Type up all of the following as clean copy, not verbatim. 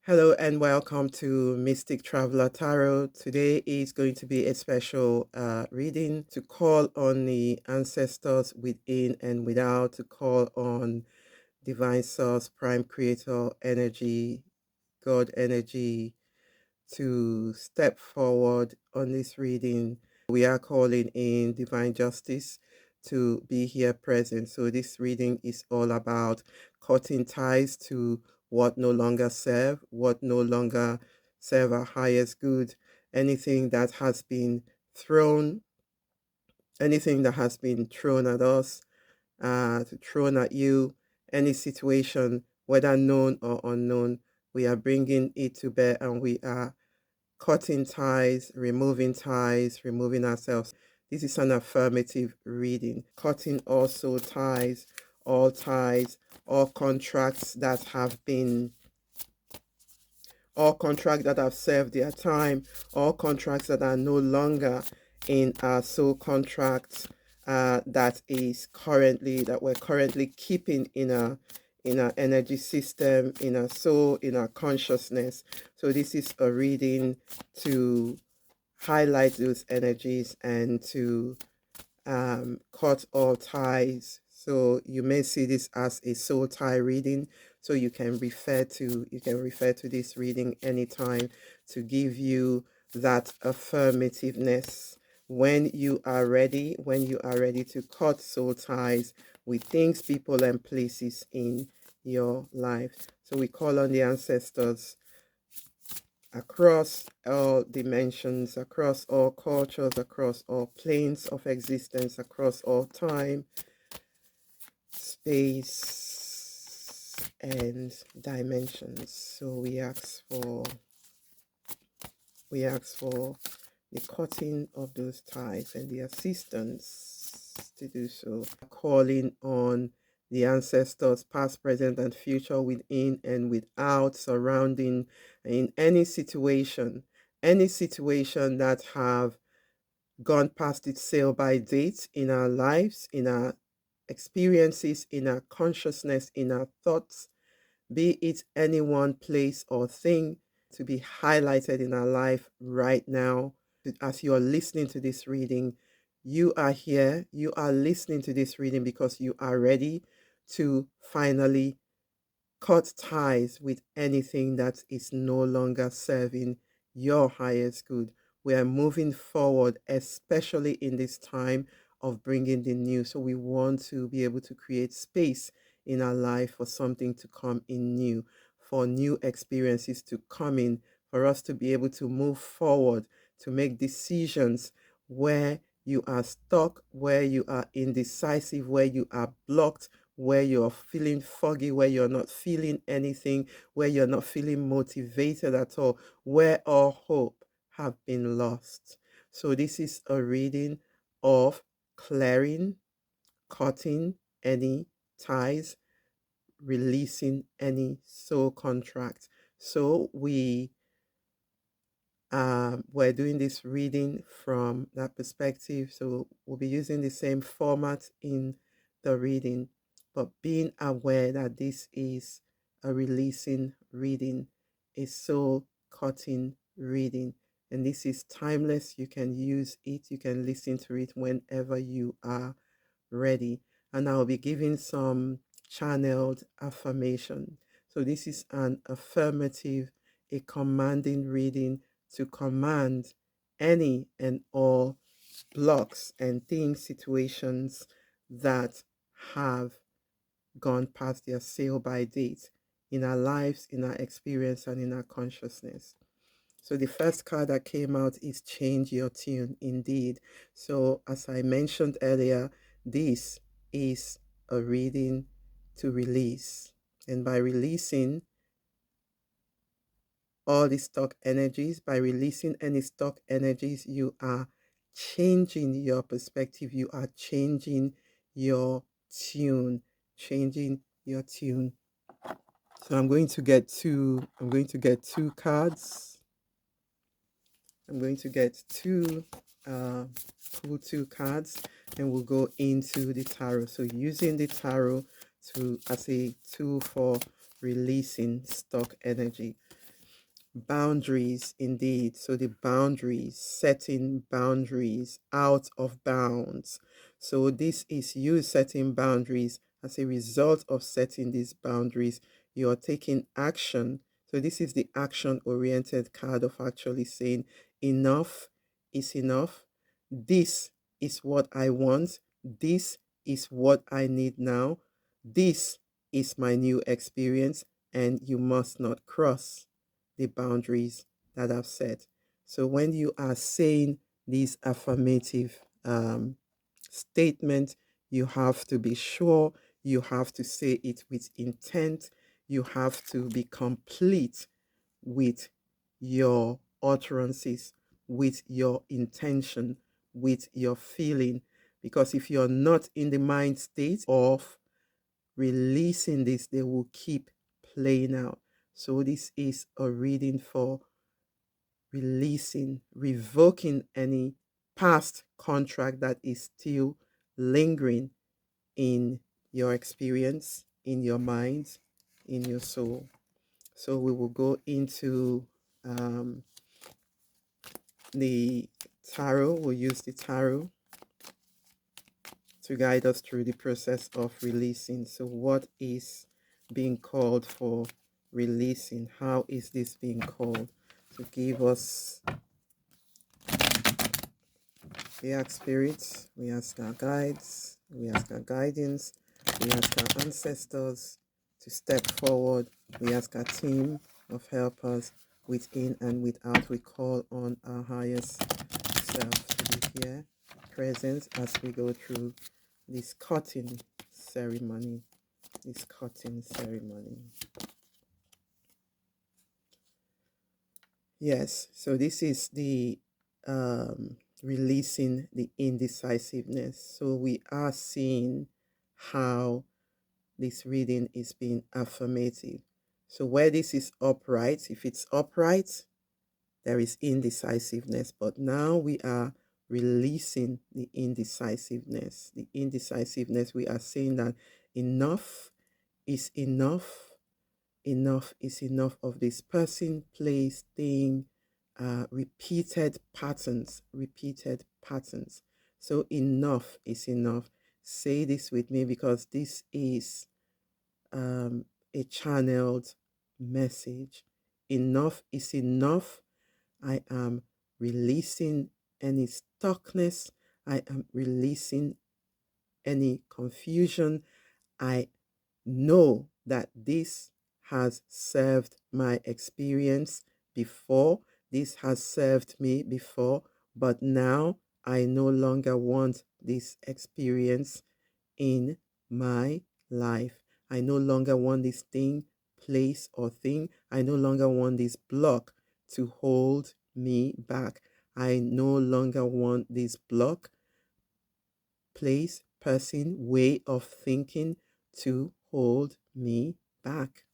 Hello and welcome to Mystic Traveler Tarot. Today is going to be a special reading to call on the ancestors within and without, to call on Divine Source, Prime Creator Energy, God Energy, to step forward on this reading. We are calling in Divine Justice to be here present. So this reading is all about cutting ties to what no longer serve, what no longer serve our highest good, anything that has been thrown, anything that has been thrown at us, thrown at you, any situation, whether known or unknown, we are bringing it to bear, and we are cutting ties, removing ourselves. This is an affirmative reading. Cutting also ties, all contracts that have been, all contracts that have served their time, all contracts that are no longer in our soul contracts, that we're currently keeping in our energy system, in our soul, in our consciousness. So this is a reading to highlight those energies and to cut all ties. So you may see this as a soul tie reading. So you can refer to this reading anytime to give you that affirmativeness when you are ready, to cut soul ties with things, people, and places in your life. So we call on the ancestors across all dimensions, across all cultures, across all planes of existence, across all time, space, and dimensions. So we ask for the cutting of those ties and the assistance to do so. Calling on the ancestors, past, present, and future, within and without, surrounding, in any situation that have gone past its sale by date in our lives, in our experiences, in our consciousness, in our thoughts, be it any one place or thing, to be highlighted in our life right now. As you are listening to this reading, you are here, you are listening to this reading because you are ready to finally cut ties with anything that is no longer serving your highest good. We are moving forward, especially in this time of bringing the new. So we want to be able to create space in our life for something to come in new, for new experiences to come in, for us to be able to move forward, to make decisions where you are stuck, where you are indecisive, where you are blocked, where you're feeling foggy, where you're not feeling anything, where you're not feeling motivated at all, where all hope have been lost. So this is a reading of clearing, cutting any ties, releasing any soul contract. So we're doing this reading from that perspective. So we'll be using the same format in the reading, but being aware that this is a releasing reading, a soul cutting reading, and this is timeless. You can use it, you can listen to it whenever you are ready. And I'll be giving some channeled affirmation. So this is an affirmative, a commanding reading to command any and all blocks and things, situations that have gone past their sale by date in our lives, in our experience, and in our consciousness. So the first card that came out is Change Your Tune, indeed. So as I mentioned earlier, this is a reading to release. And by releasing all the stock energies, by releasing any stock energies, you are changing your perspective, you are changing your tune, changing your tune. So I'm going to get two cards. I'm going to get pull two cards, and we'll go into the tarot. So using the tarot as a tool for releasing stock energy. boundaries indeed. So the boundaries, setting boundaries, out of bounds. So this is you setting boundaries. As a result of setting these boundaries, you're taking action. So this is the action oriented card of actually saying enough is enough. This is what I want. This is what I need now. This is my new experience, and you must not cross the boundaries that I've set. So when you are saying these affirmative statements, you have to be sure, you have to say it with intent, you have to be complete with your utterances, with your intention, with your feeling. Because if you're not in the mind state of releasing this, they will keep playing out. So this is a reading for releasing, revoking any past contract that is still lingering in your experience, in your mind, in your soul. So we will go into um, the tarot. We'll use the tarot to guide us through the process of releasing. So what is being called for releasing? How is this being called? To give us, we ask spirits, we ask our guides, we ask our guidance, we ask our ancestors to step forward, we ask our team of helpers within and without. We call on our highest self to be here, present as we go through this cutting ceremony. This cutting ceremony. Yes, so this is the releasing the indecisiveness. So we are seeing how this reading is being affirmative. So where this is upright, if it's upright, there is indecisiveness. But now we are releasing the indecisiveness. The indecisiveness, we are saying that enough is enough. Enough is enough of this person, place, thing, repeated patterns, repeated patterns. So enough is enough. Say this with me because this is a channeled message. Enough is enough. I am releasing any stuckness. I am releasing any confusion. I know that this has served my experience before. This has served me before, but now I no longer want this experience in my life. I no longer want this thing, place, or thing. I no longer want this block to hold me back. I no longer want this block, place, person, way of thinking to hold me back.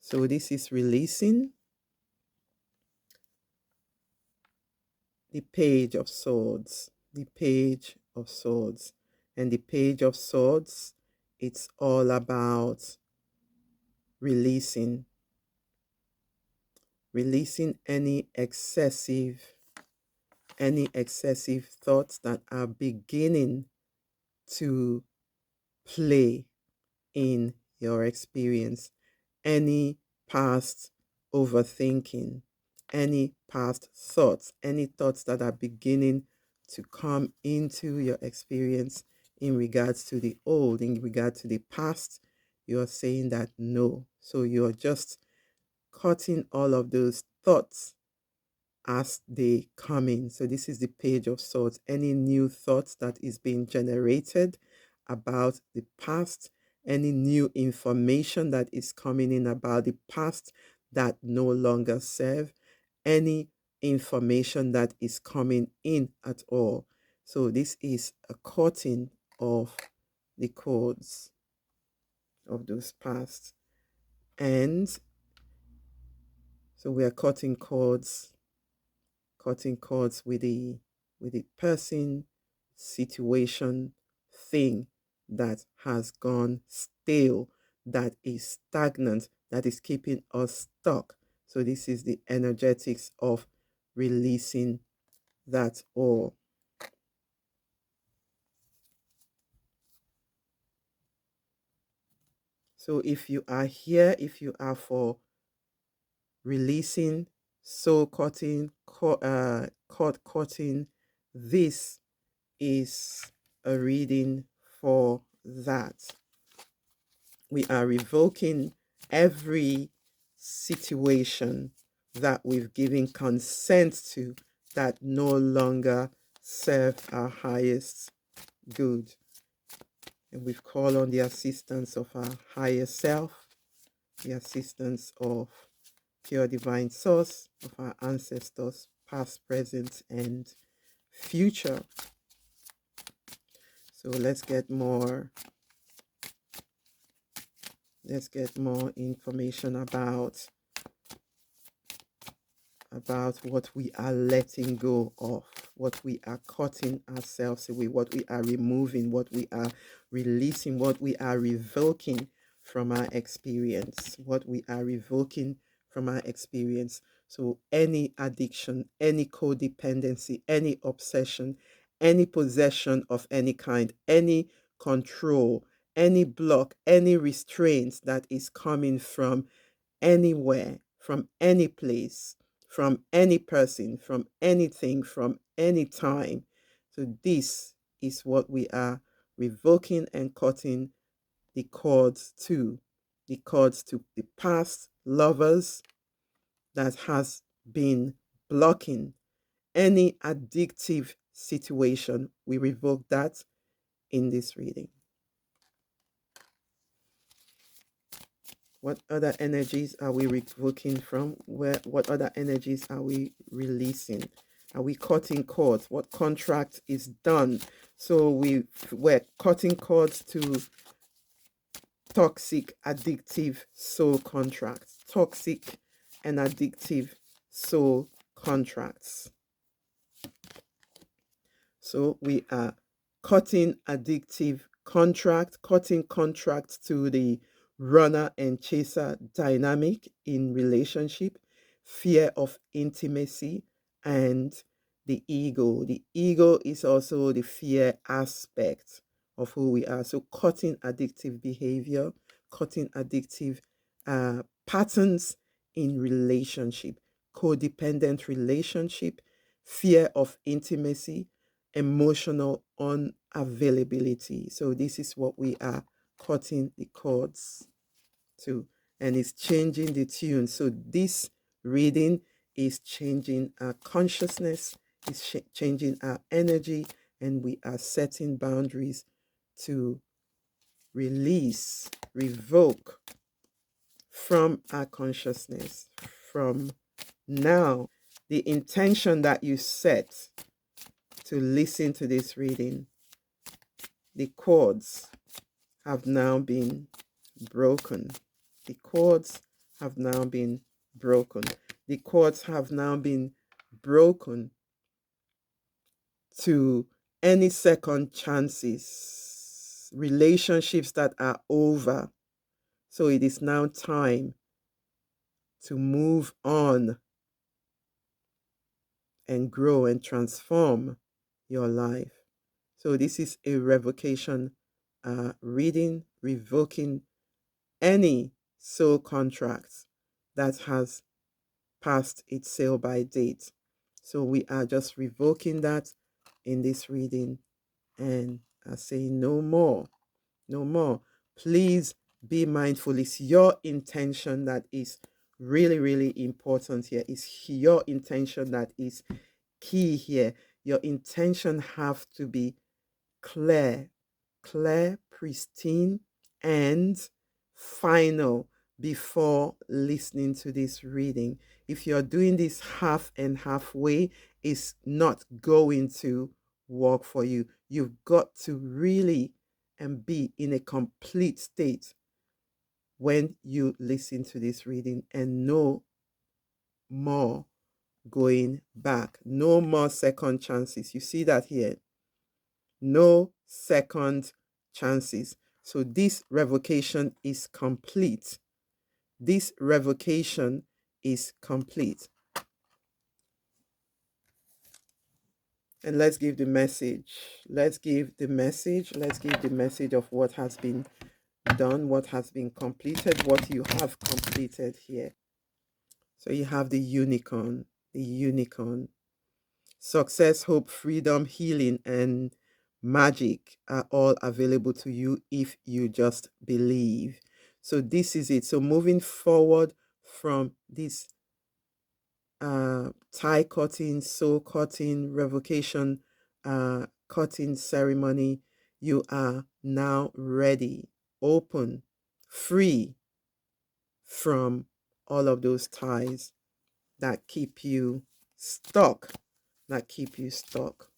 So this is releasing the Page of Swords, the Page of Swords. And the Page of Swords, it's all about releasing any excessive thoughts that are beginning to play in your experience, any past overthinking, any past thoughts, any thoughts that are beginning to come into your experience in regards to the old, in regard to the past. You're saying that no. So you're just cutting all of those thoughts as they come in. So this is the Page of Swords. Any new thoughts that is being generated about the past, any new information that is coming in about the past that no longer serve, any information that is coming in at all. So this is a cutting of the cords of those past. And so we are cutting cords with the person, situation, thing that has gone stale, that is stagnant, that is keeping us stuck. So this is the energetics of releasing that all. So if you are here, if you are for releasing, soul cutting, cord cutting, this is a reading for that. We are revoking every situation that we've given consent to that no longer serve our highest good. And we've called on the assistance of our higher self, the assistance of pure divine source, of our ancestors, past, present, and future. So let's get more information about what we are letting go of, what we are cutting ourselves away, what we are removing, what we are releasing, what we are revoking from our experience, what we are revoking from our experience. So any addiction, any codependency, any obsession, any possession of any kind, any control, any block, any restraints that is coming from anywhere, from any place, from any person, from anything, from any time. So this is what we are revoking and cutting the cords to. The cords to the past lovers that has been blocking any addictive situation. We revoke that in this reading. What other energies are we revoking from? What other energies are we releasing? Are we cutting cords? What contract is done? So we're cutting cords to toxic, addictive soul contracts. Toxic and addictive soul contracts. So we are cutting addictive cutting contracts to the runner and chaser dynamic in relationship, fear of intimacy, and the ego. The ego is also the fear aspect of who we are. So cutting addictive behavior, cutting addictive patterns in relationship, codependent relationship, fear of intimacy, emotional unavailability. So this is what we are cutting the cords to, and it's changing the tune. So this reading is changing our consciousness, it's changing our energy, and we are setting boundaries to release, revoke from our consciousness. From now, the intention that you set to listen to this reading, the cords have now been broken. The cords have now been broken. The cords have now been broken to any second chances, relationships that are over. So it is now time to move on and grow and transform your life. So this is a revocation reading, revoking any soul contract that has passed its sale by date. So we are just revoking that in this reading and are saying no more, no more. Please be mindful. It's your intention that is really, really important here. It's your intention that is key here. Your intention have to be clear, pristine, and final before listening to this reading. If you're doing this half and halfway, it's not going to work for you. You've got to really and be in a complete state when you listen to this reading, and no more going back. No more second chances. You see that here. No second chances. So this revocation is complete. This revocation is complete. And let's give the message. Let's give the message. Let's give the message of what has been done, what has been completed, what you have completed here. So you have the unicorn, the unicorn. Success, hope, freedom, healing, and magic are all available to you if you just believe. So this is it. So moving forward from this tie cutting, soul cutting, revocation cutting ceremony, you are now ready, open, free from all of those ties that keep you stuck, that keep you stuck.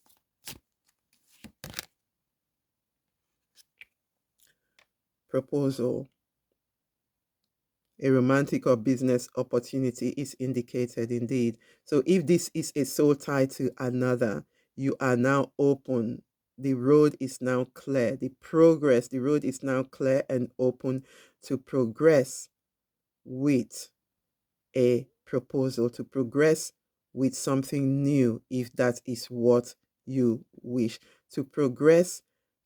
Proposal. A romantic or business opportunity is indicated indeed. So if this is a soul tie to another, you are now open. The road is now clear. The road is now clear and open to progress with a proposal, to progress with something new, if that is what you wish, to progress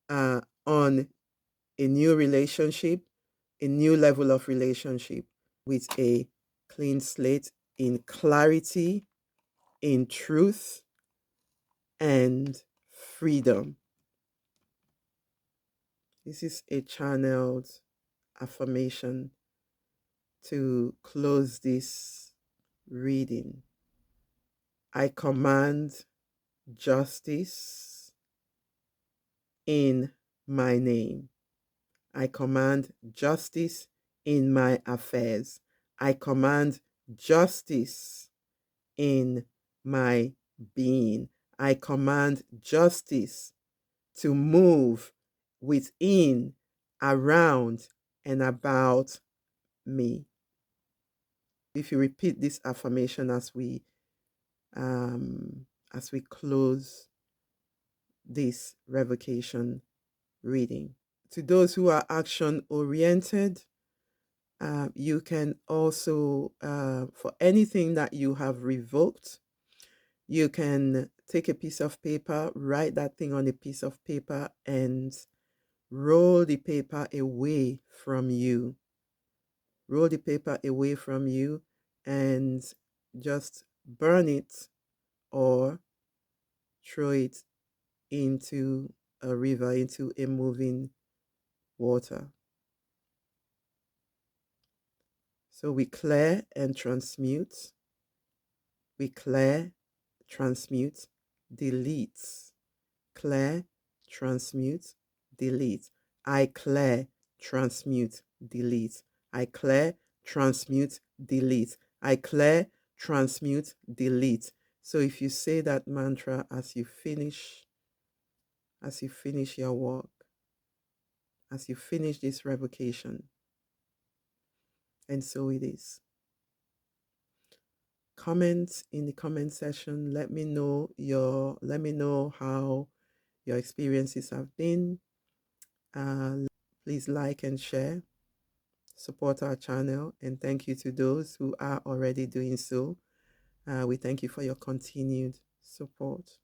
on a new relationship, a new level of relationship with a clean slate, in clarity, in truth, and freedom. This is a channeled affirmation to close this reading. I command justice in my name. I command justice in my affairs. I command justice in my being. I command justice to move within, around, and about me. If you repeat this affirmation as we close this revocation reading. To those who are action oriented, you can also, for anything that you have revoked, you can take a piece of paper, write that thing on a piece of paper, and roll the paper away from you. Roll the paper away from you and just burn it or throw it into a river, into a moving water. So we clear and transmute. We clear, transmute, delete. Clear, transmute, delete. I clear, transmute, delete. I clear, transmute, delete. I clear, transmute, delete. So if you say that mantra as you finish your work, as you finish this revocation, and so it is. Comment in the comment section. Let me know how your experiences have been. Please like and share. Support our channel, and thank you to those who are already doing so. We thank you for your continued support.